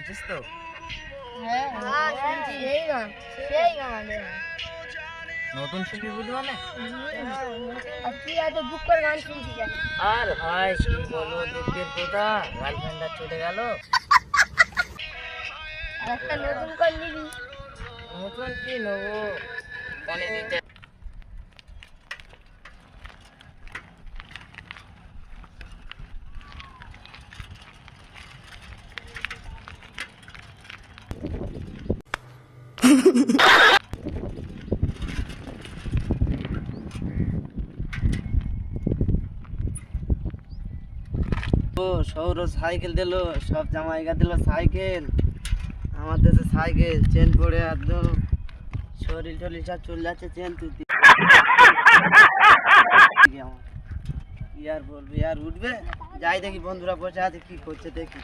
শুনছিস তো? হ্যাঁ শুনছি। সেই গান নতুন শিল্পী বুঝলি মানে? আর তুই এত বুক করে গান শুনছি কেন? আর ভাই কি বলবো, দুঃখের কথা, গার্লফ্রেন্ডটা চলে গেল। আর একটা নতুন করে নিবি। নতুন কি নেবো, ফোনে দিতে। ও সৌর সাইকেল দিল, সব জামাইগা দিল সাইকেল। আমার দেশে সাইকেল চেন পড়ে একদম শরীর টরিল সব চলে যাচ্ছে চেন তুই। কি আর বলবি, আর উঠবে? যাই দেখি বন্ধুরা বসে আছে কি করছে দেখি।